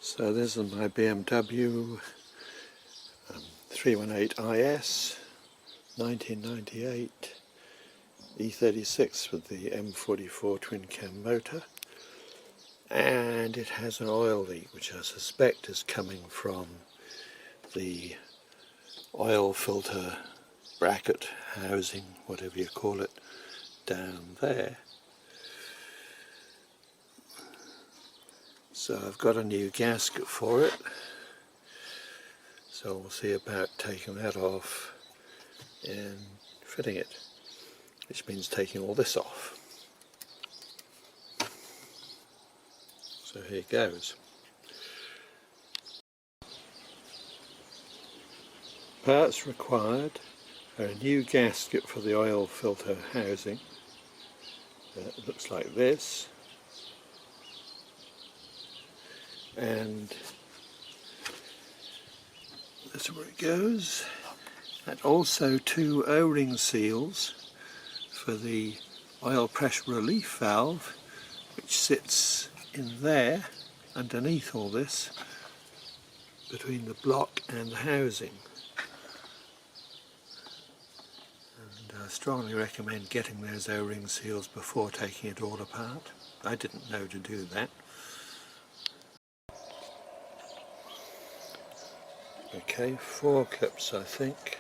So this is my BMW 318IS 1998 E36 with the M44 twin cam motor, and it has an oil leak which I suspect is coming from the oil filter bracket housing, whatever you call it, down there. So I've got a new gasket for it, so we'll see about taking that off and fitting it, which means taking all this off. So here goes. Parts required are a new gasket for the oil filter housing. It looks like this, and this is where it goes, and also two O-ring seals for the oil pressure relief valve, which sits in there underneath all this, between the block and the housing. And I strongly recommend getting those O-ring seals before taking it all apart. I didn't know to do that. Okay, 4 clips I think.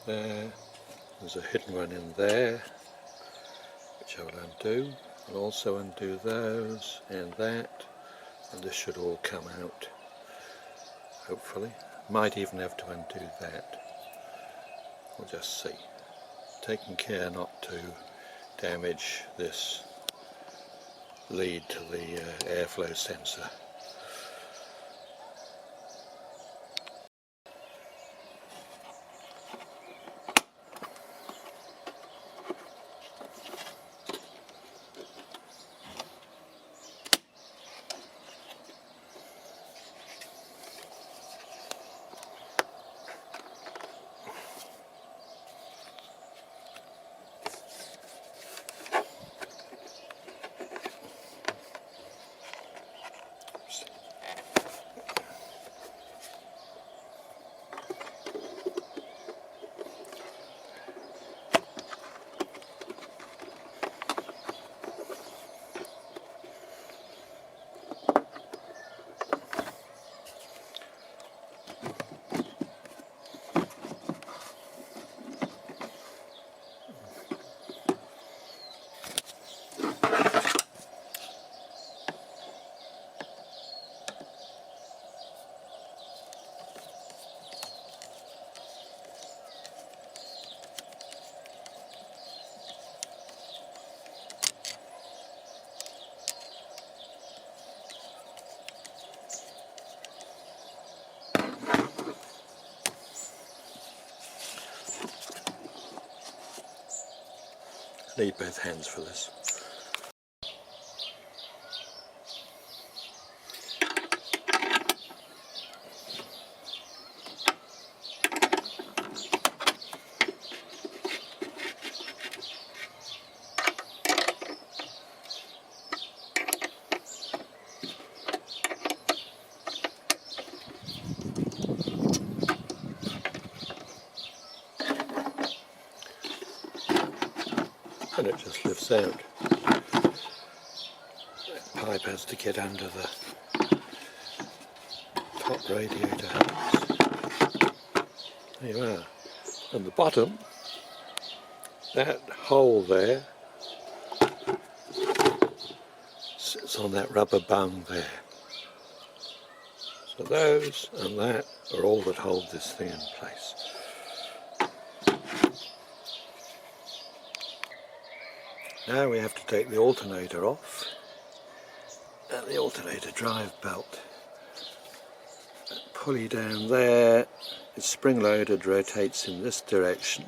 There's a hidden one in there, which I will undo. I'll also undo those and that, and this should all come out, hopefully. Might even have to undo that. We'll just see. Taking care not to damage this lead to the airflow sensor. Need both hands for this. And it just lifts out. That pipe has to get under the top radiator hose. There you are. And the bottom, that hole there sits on that rubber bung there. So those and that are all that hold this thing in place. Now we have to take the alternator off, and the alternator drive belt. That pulley down there, it's spring loaded, rotates in this direction,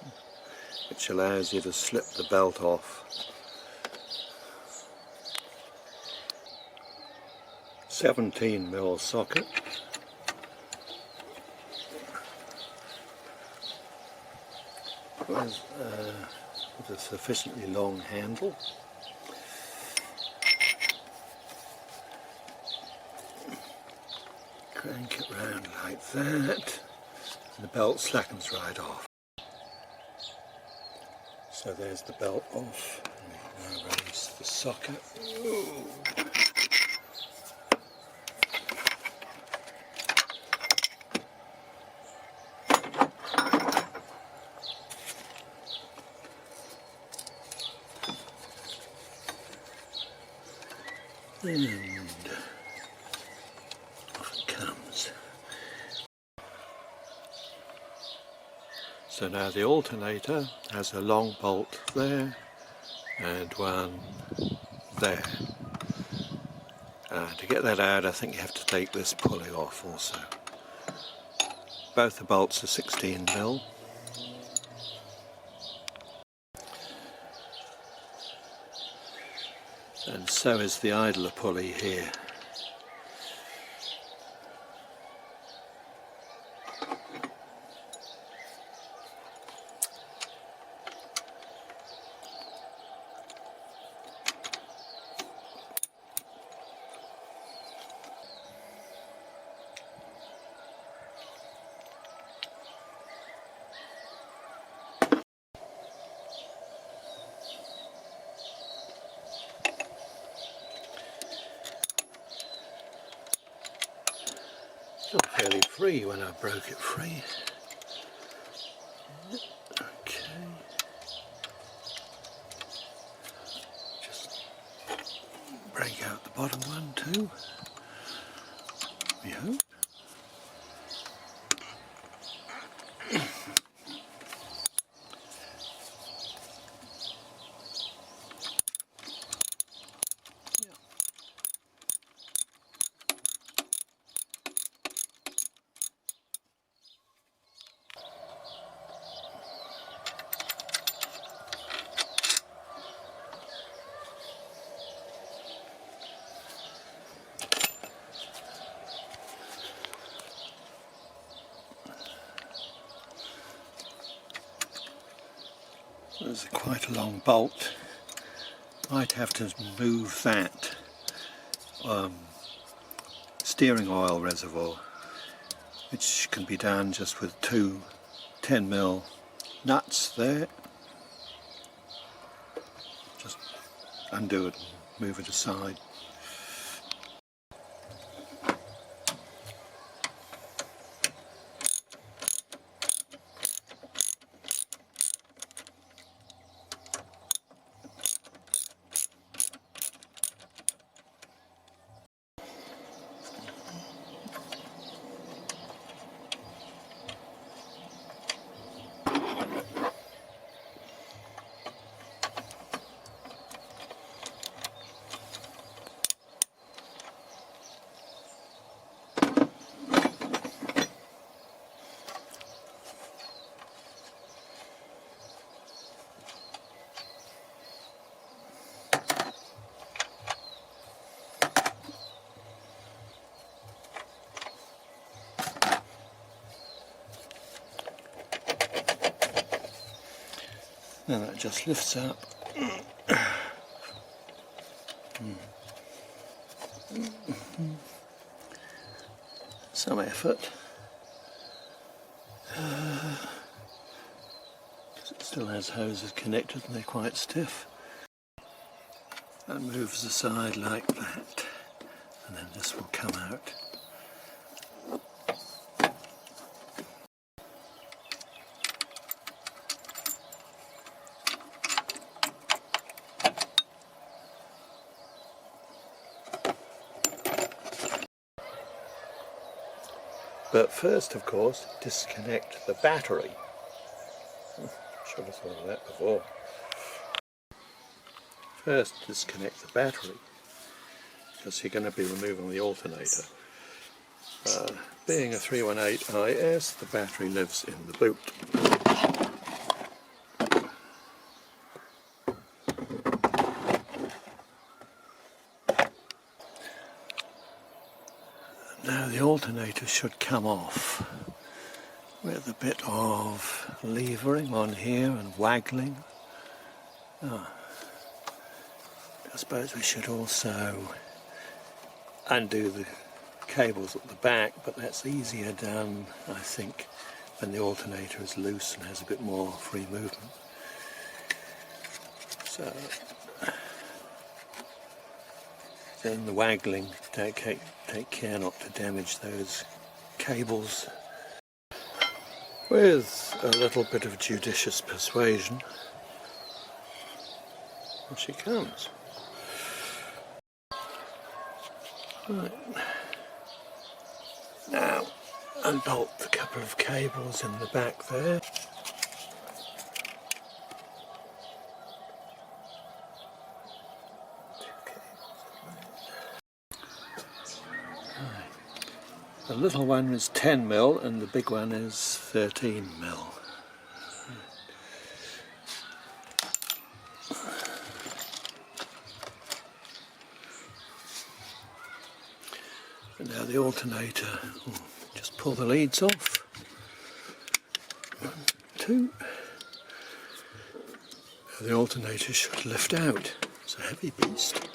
which allows you to slip the belt off. 17mm socket. With a sufficiently long handle. Crank it round like that, and the belt slackens right off. So there's the belt off. Now release the socket. Ooh. And off it comes. So now the alternator has a long bolt there and one there. To get that out, I think you have to take this pulley off also. Both the bolts are 16mm. And so is the idler pulley here. Not fairly free when I broke it free. Okay. Just break out the bottom one too. We hope. There's quite a long bolt. Might have to move that steering oil reservoir, which can be done just with two 10mm nuts there. Just undo it and move it aside. And that just lifts up. Some effort. It still has hoses connected and they're quite stiff. That moves aside like that, and then this will come out. But first, of course, disconnect the battery. Should have thought of that before. First, disconnect the battery, because you're going to be removing the alternator. Being a 318 IS, the battery lives in the boot. Now the alternator should come off with a bit of levering on here and waggling. I suppose we should also undo the cables at the back, but that's easier done, I think, when the alternator is loose and has a bit more free movement. So then the waggling, take care not to damage those cables. With a little bit of judicious persuasion, and she comes. Right. Now, unbolt the couple of cables in the back there. The little one is 10mm and the big one is 13mm. And now the alternator, just pull the leads off. 1, 2. The alternator should lift out. It's a heavy beast.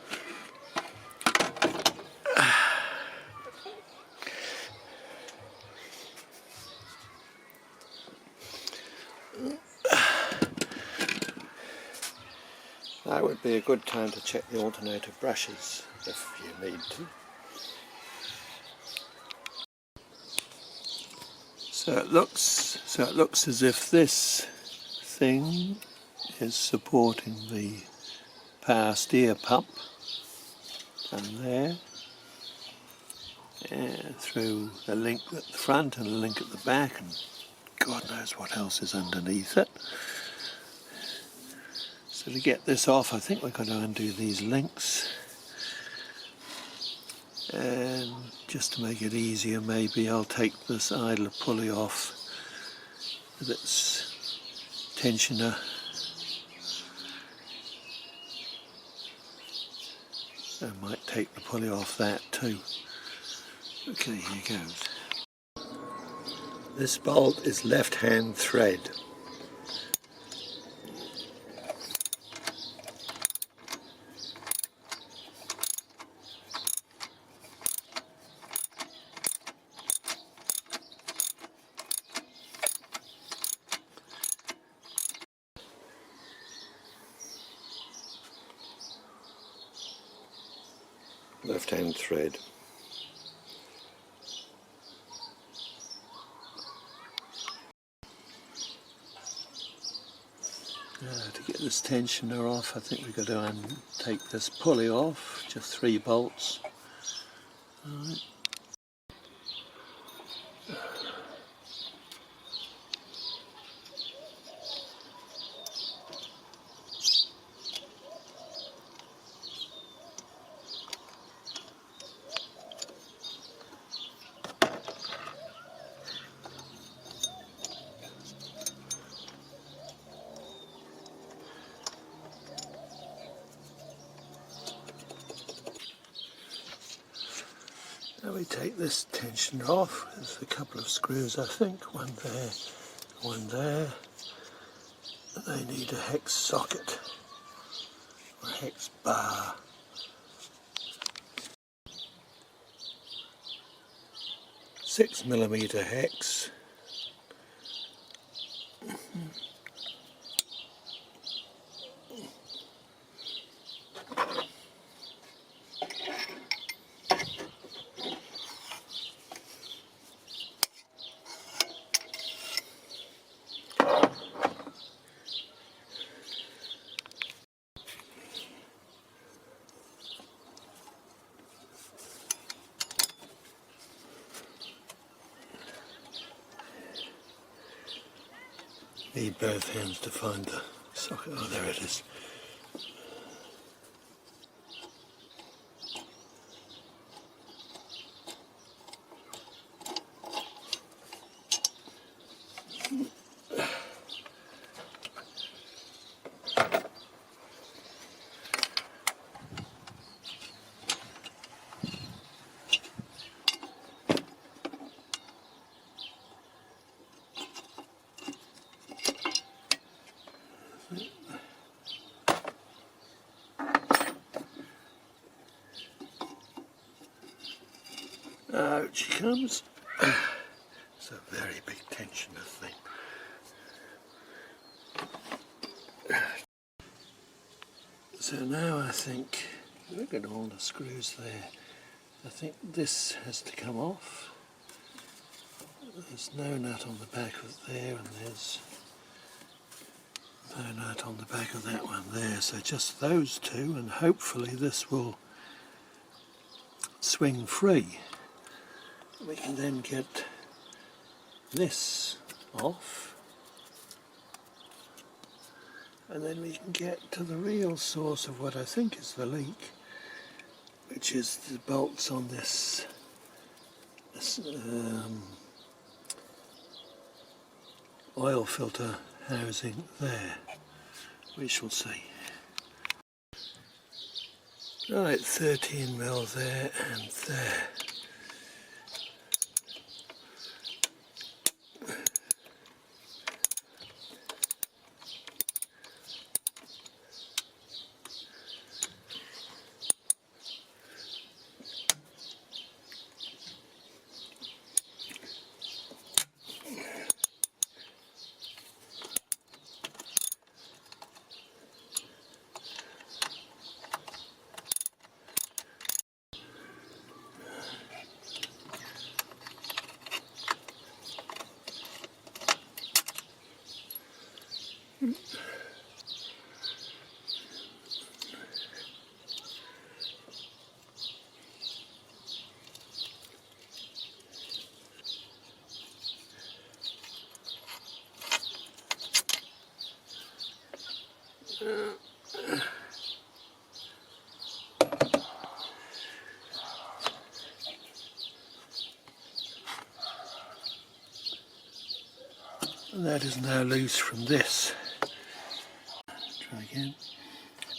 That would be a good time to check the alternator brushes if you need to. So it looks as if this thing is supporting the power steer pump down there, and through a link at the front and a link at the back, and God knows what else is underneath it. So to get this off, I think we're going to undo these links, and just to make it easier, maybe I'll take this idler pulley off with its tensioner. I might take the pulley off that too. Okay, here goes. This bolt is left-hand thread. Left-hand thread. To get this tensioner off, I think we've got to take this pulley off, just 3 bolts. All right. Now we take this tensioner off. There's a couple of screws, I think, one there, one there. They need a hex socket or a hex bar. $6mm hex. Need both hands to find the socket. Oh, there it is. Out she comes. It's a very big tensioner thing. So now I think, look at all the screws there. I think this has to come off. There's no nut on the back of there, and there's no nut on the back of that one there. So just those two, and hopefully this will swing free. We can then get this off, and then we can get to the real source of what I think is the leak, which is the bolts on this oil filter housing there. We shall see. Right, 13mm there and there. And that is now loose from this. Try again.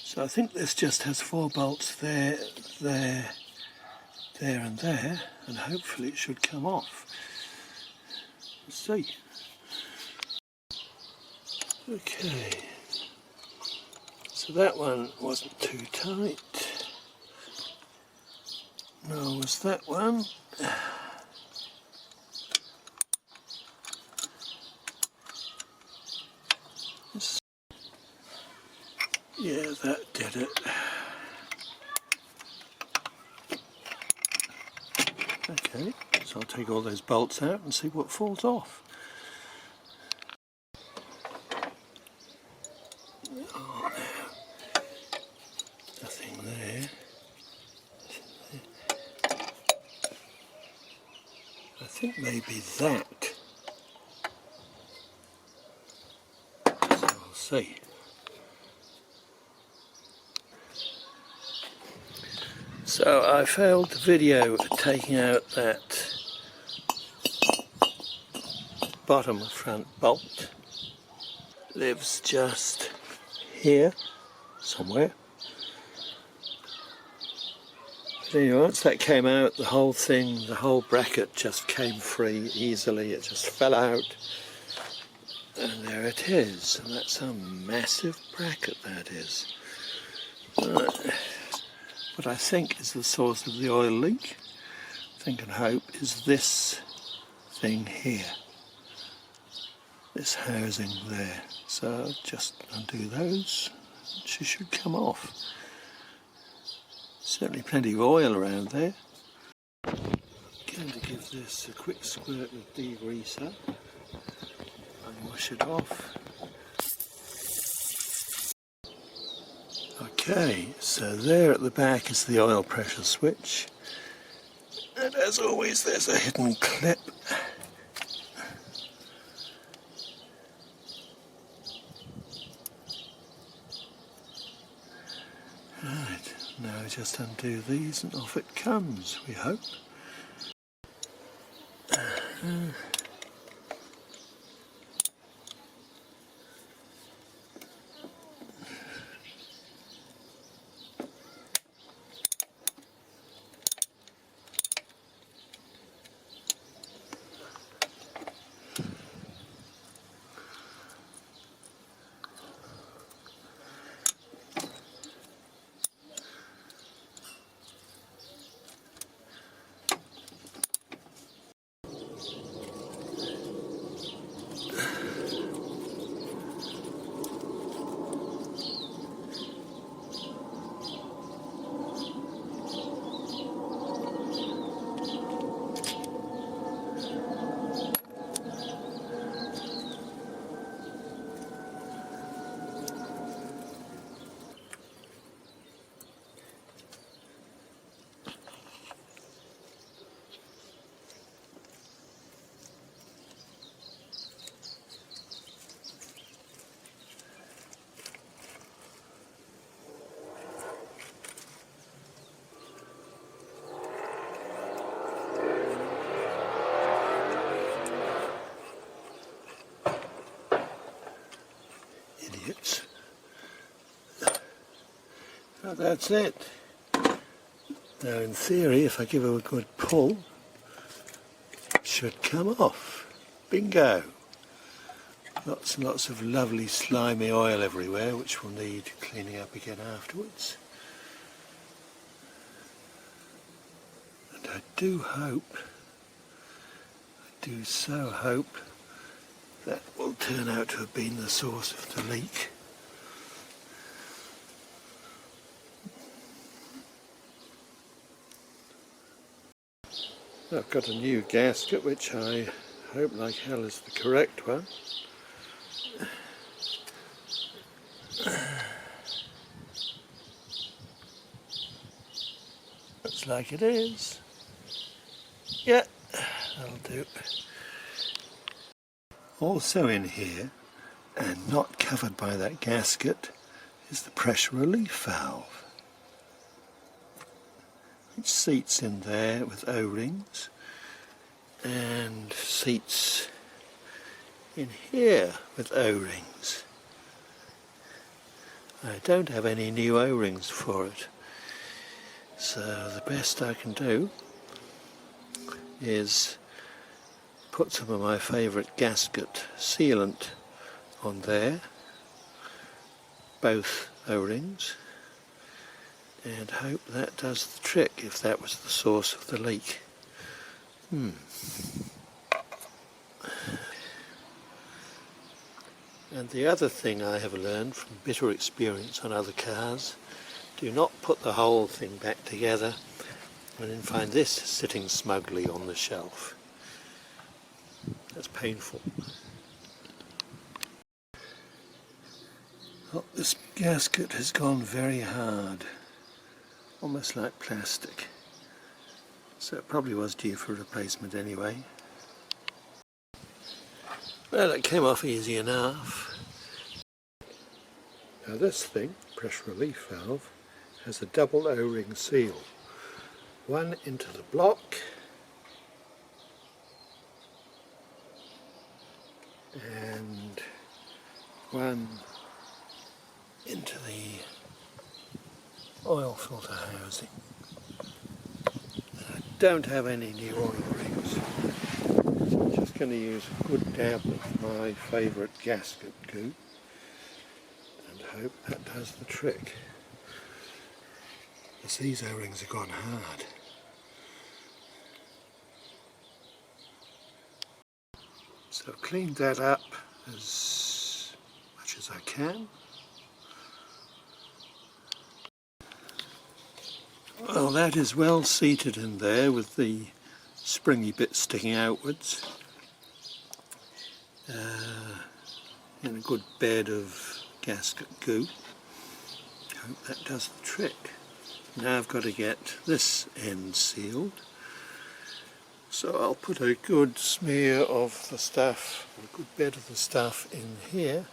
So I think this just has 4 bolts there, there, there and there, and hopefully it should come off. Let's see. Okay, so that one wasn't too tight, nor was that one. Yeah, that did it. Okay, so I'll take all those bolts out and see what falls off. Oh, no. Nothing there. I think maybe that. So we'll see. So I failed the video taking out that bottom front bolt. Lives just here somewhere. But anyway, once that came out, the whole thing, the whole bracket just came free easily. It just fell out, and there it is. And that's a massive bracket, that is. What I think is the source of the oil leak, think and hope, is this thing here, this housing there. So just undo those, she should come off. Certainly plenty of oil around there. I'm going to give this a quick squirt of degreaser and wash it off. Okay, so there at the back is the oil pressure switch, and as always there's a hidden clip. Right, now just undo these and off it comes, we hope. But that's it. Now in theory, if I give it a good pull, it should come off. Bingo! Lots and lots of lovely slimy oil everywhere, which will need cleaning up again afterwards. And I do so hope that will turn out to have been the source of the leak. I've got a new gasket which I hope like hell is the correct one. Looks like it is. Yeah, that'll do. Also in here, and not covered by that gasket, is the pressure relief valve, which seats in there with O-rings, and seats in here with O-rings. I don't have any new O-rings for it, so the best I can do is put some of my favourite gasket sealant on there, both O-rings, and hope that does the trick if that was the source of the leak. And the other thing I have learned from bitter experience on other cars, do not put the whole thing back together and then find this sitting smugly on the shelf. That's painful. Oh, this gasket has gone very hard, almost like plastic, so it probably was due for replacement anyway. Well, it came off easy enough. Now this thing, pressure relief valve, has a double O-ring seal. One into the block and one into the oil filter housing. I don't have any new oil rings. I'm just going to use a good dab of my favourite gasket goo and hope that does the trick. Because these O-rings have gone hard. So I've cleaned that up as much as I can. Well, that is well seated in there with the springy bit sticking outwards. In a good bed of gasket goo. Hope that does the trick. Now I've got to get this end sealed. So I'll put a good smear of the stuff, a good bed of the stuff in here,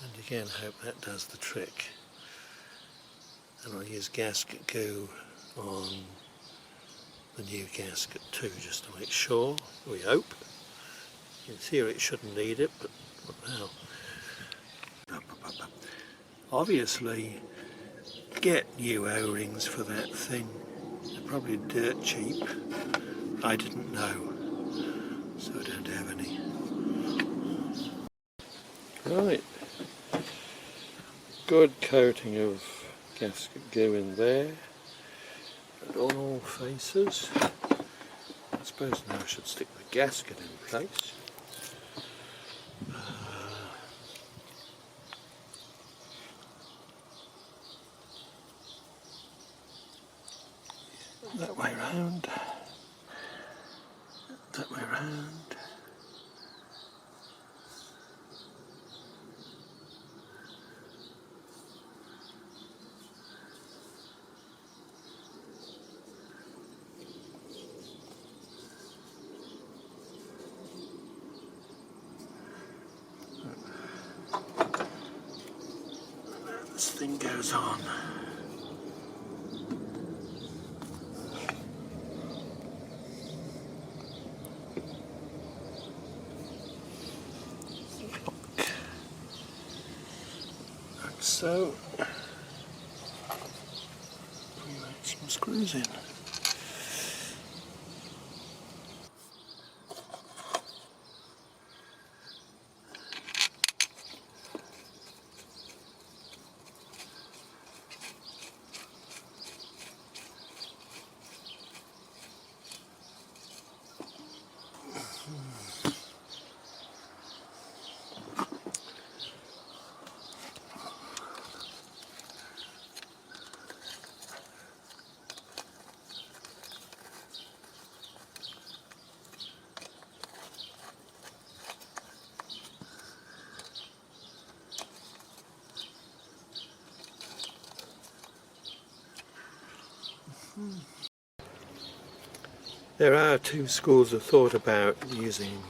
and again hope that does the trick. And I'll use gasket goo on the new gasket too, just to make sure, we hope. In theory it shouldn't need it, but what now? Obviously, get new O-rings for that thing. They're probably dirt cheap. I didn't know, so I don't have any. Right, good coating of gasket goo in there, and on all faces. I suppose now I should stick the gasket in place. That way round. That way round. This thing goes on. So some screws in. There are two schools of thought about using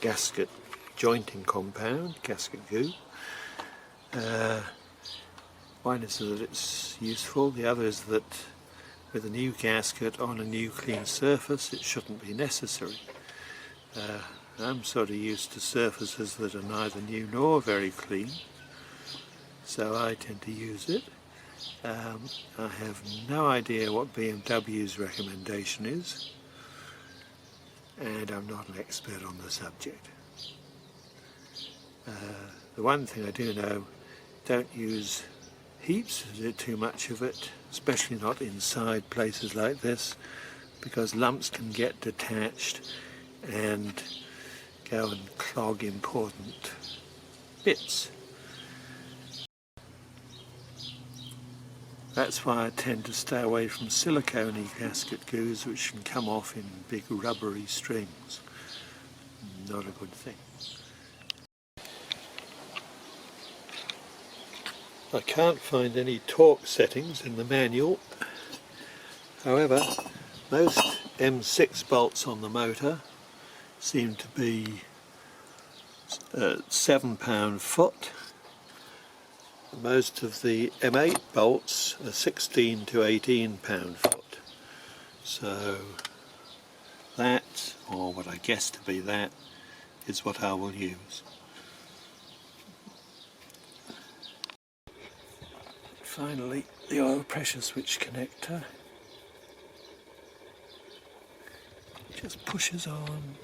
gasket jointing compound, gasket goo. One is that it's useful, the other is that with a new gasket on a new clean surface it shouldn't be necessary. I'm sort of used to surfaces that are neither new nor very clean, so I tend to use it. I have no idea what BMW's recommendation is, and I'm not an expert on the subject. The one thing I do know, don't use heaps too much of it, especially not inside places like this, because lumps can get detached and go and clog important bits. That's why I tend to stay away from silicone gasket goos, which can come off in big rubbery strings. Not a good thing. I can't find any torque settings in the manual. However, most M6 bolts on the motor seem to be 7 pound-foot. Most of the M8 bolts are 16 to 18 pound-foot. So that, or what I guess to be that, is what I will use. Finally, the oil pressure switch connector just pushes on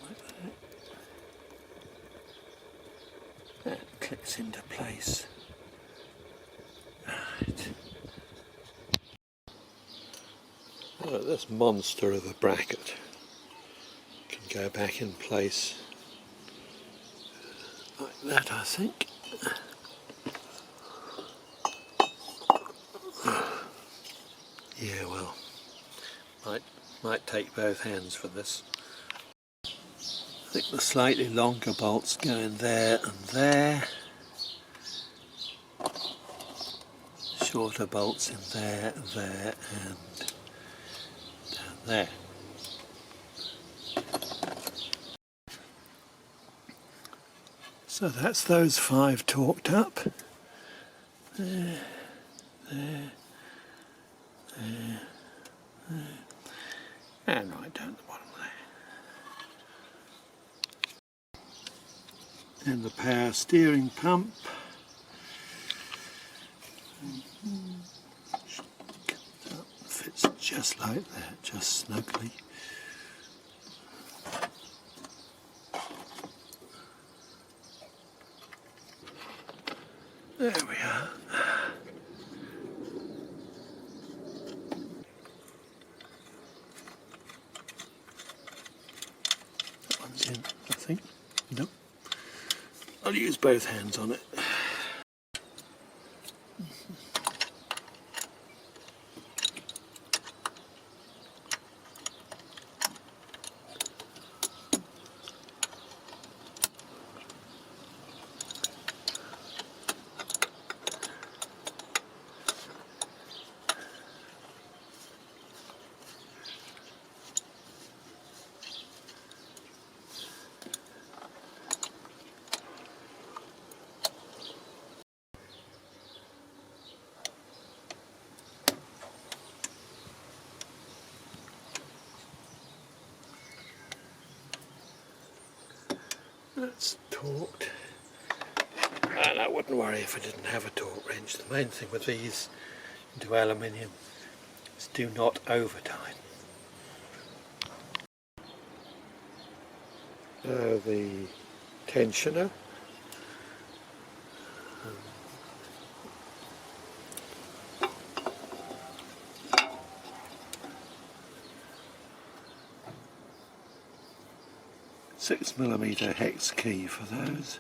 like that. That clicks into place. Right. Oh, this monster of a bracket can go back in place like that, I think. Yeah, well, might take both hands for this. I think the slightly longer bolts go in there and there. Shorter bolts in there, there and down there. So that's those 5 torqued up. There, there, there, there, and right down the bottom there. And the power steering pump. Fits just like that, just snugly. There we are. That one's in, I think. Nope. I'll use both hands on it. That's torqued, and I wouldn't worry if I didn't have a torque wrench. The main thing with these into aluminium is do not over tighten. Now the tensioner. 6mm hex key for those.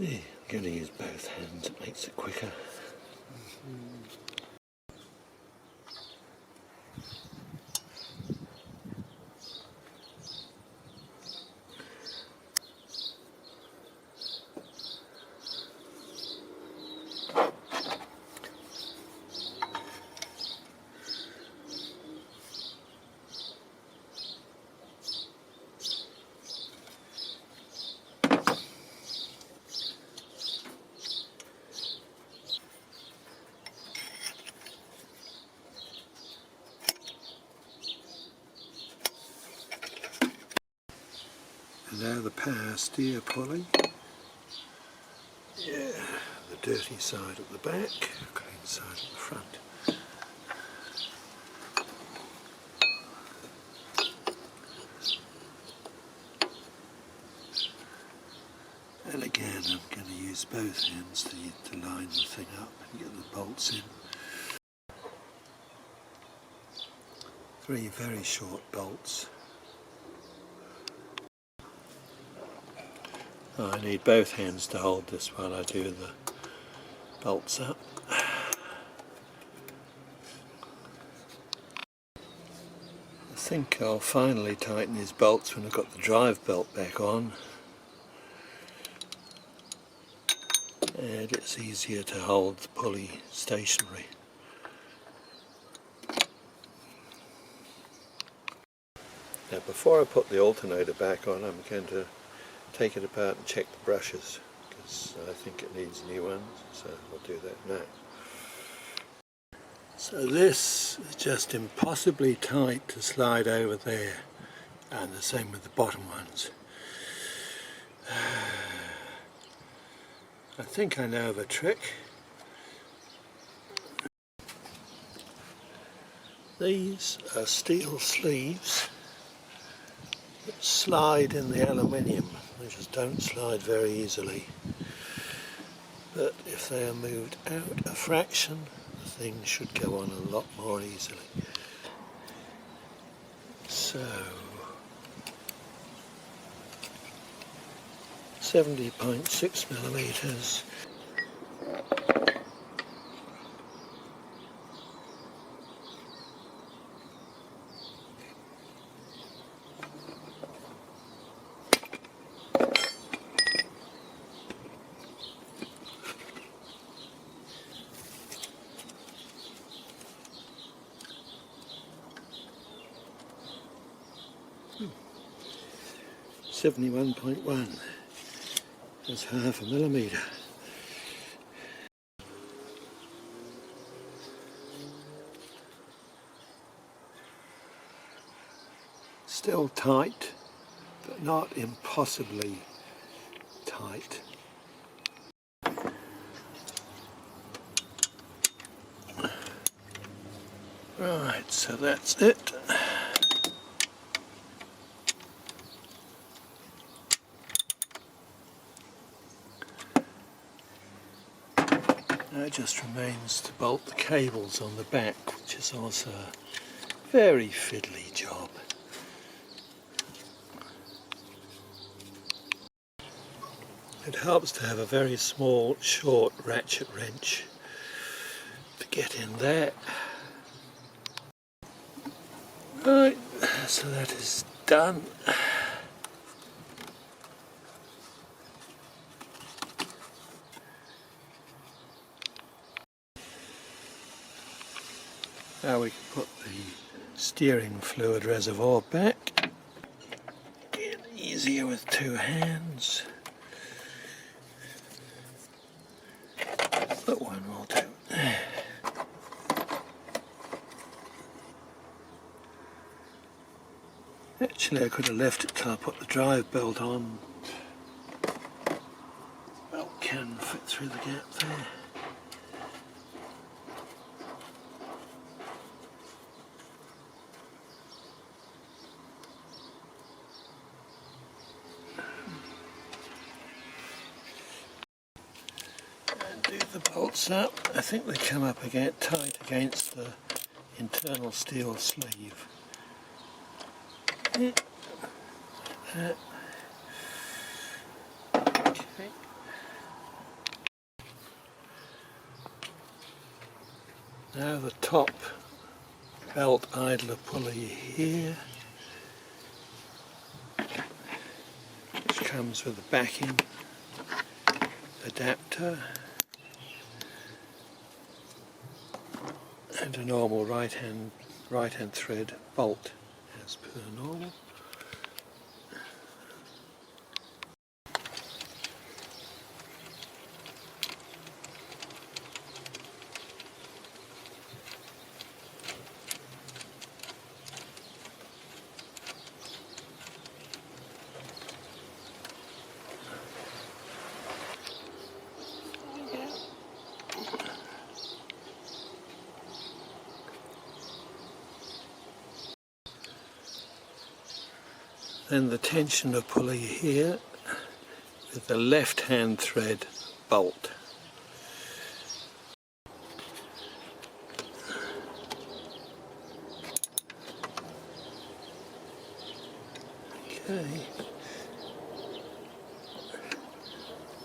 Yeah, I'm going to use both hands, it makes it quicker. And now the power steer pulley. Yeah, the dirty side at the back, clean side at the front. And again, I'm going to use both hands to line the thing up and get the bolts in. 3 very short bolts. Oh, I need both hands to hold this while I do the bolts up. I think I'll finally tighten these bolts when I've got the drive belt back on. And it's easier to hold the pulley stationary. Now before I put the alternator back on, I'm going to take it apart and check the brushes, because I think it needs new ones, so I'll do that now. So this is just impossibly tight to slide over there, and the same with the bottom ones. I think I know of a trick. These are steel sleeves that slide in the aluminium. They just don't slide very easily. But if they are moved out a fraction, the thing should go on a lot more easily. So 70.6mm. Hmm. 71.1. That's 1/2 millimetre. Still tight, but not impossibly tight. Right, so that's it. Now it just remains to bolt the cables on the back, which is also a very fiddly job. It helps to have a very small, short ratchet wrench to get in there. Right, so that is done. Now we can put the steering fluid reservoir back. Get easier with two hands. But one will do. Actually, I could have left it till I put the drive belt on. Belt can fit through the gap there. And do the bolts up. I think they come up again tight against the internal steel sleeve. Yeah. Okay. Now the top belt idler pulley here, which comes with a backing adapter and a normal right hand thread bolt as per normal. Then the tensioner pulley here with the left hand thread bolt. Okay.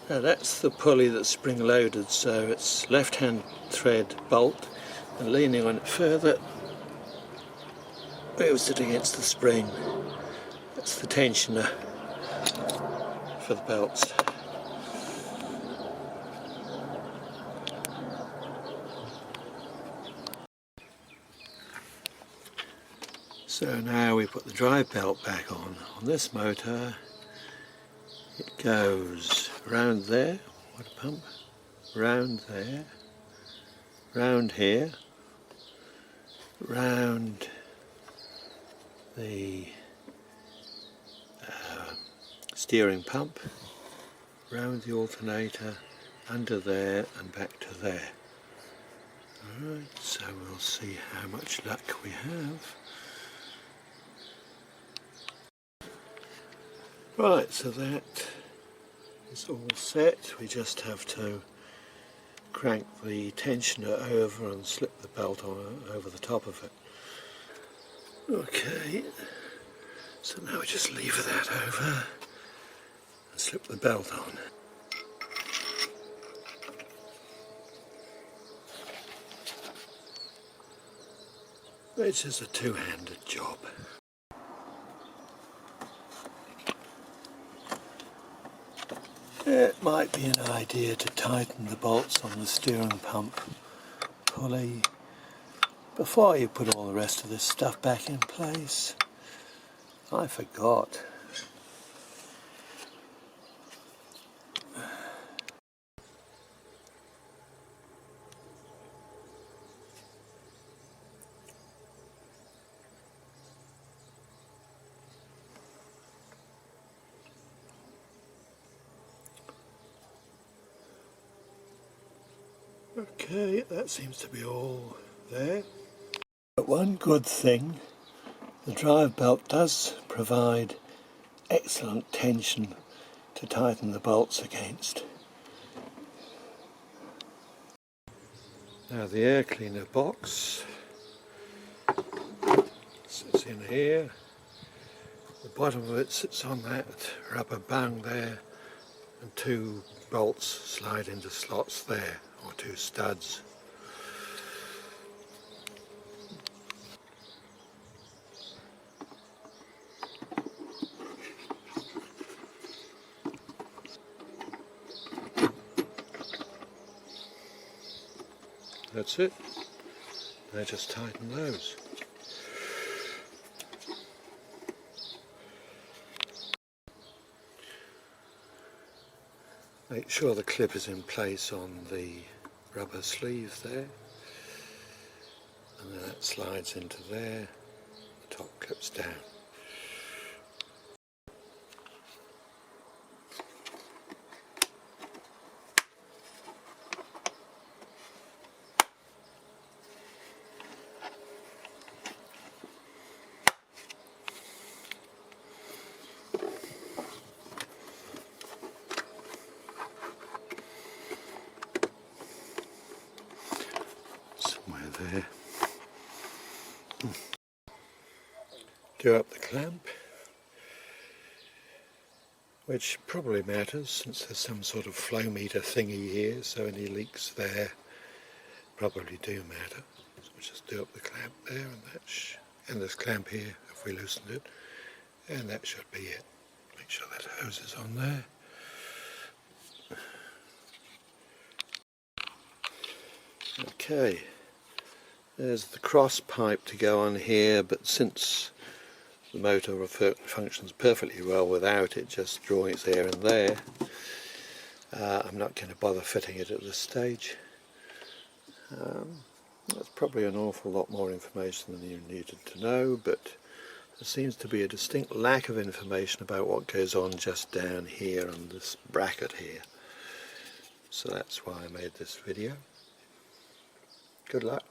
Now that's the pulley that's spring loaded, so it's left hand thread bolt, and leaning on it further moves it against the spring. That's the tensioner for the belts. So now we put the drive belt back on. On this motor it goes round there, water pump, round there, round here, round the steering pump, round the alternator, under there and back to there. Alright, so we'll see how much luck we have. Right, so that is all set. We just have to crank the tensioner over and slip the belt on over the top of it. Okay, so now we just lever that over and slip the belt on. Which is a two-handed job. It might be an idea to tighten the bolts on the steering pump pulley before you put all the rest of this stuff back in place. I forgot. Okay, that seems to be all there. But one good thing, the drive belt does provide excellent tension to tighten the bolts against. Now the air cleaner box sits in here. The bottom of it sits on that rubber bung there, and two bolts slide into slots there, or two studs. That's it. Now just tighten those. Make sure the clip is in place on the rubber sleeve there, and then that slides into there, the top clips down. There. Do up the clamp, which probably matters since there's some sort of flow meter thingy here, so any leaks there probably do matter. So we'll just do up the clamp there, and this clamp here if we loosened it, and that should be it. Make sure that hose is on there. Okay. There's the cross pipe to go on here, but since the motor functions perfectly well without it just drawing its air in there, I'm not going to bother fitting it at this stage. That's probably an awful lot more information than you needed to know, but there seems to be a distinct lack of information about what goes on just down here on this bracket here. So that's why I made this video. Good luck.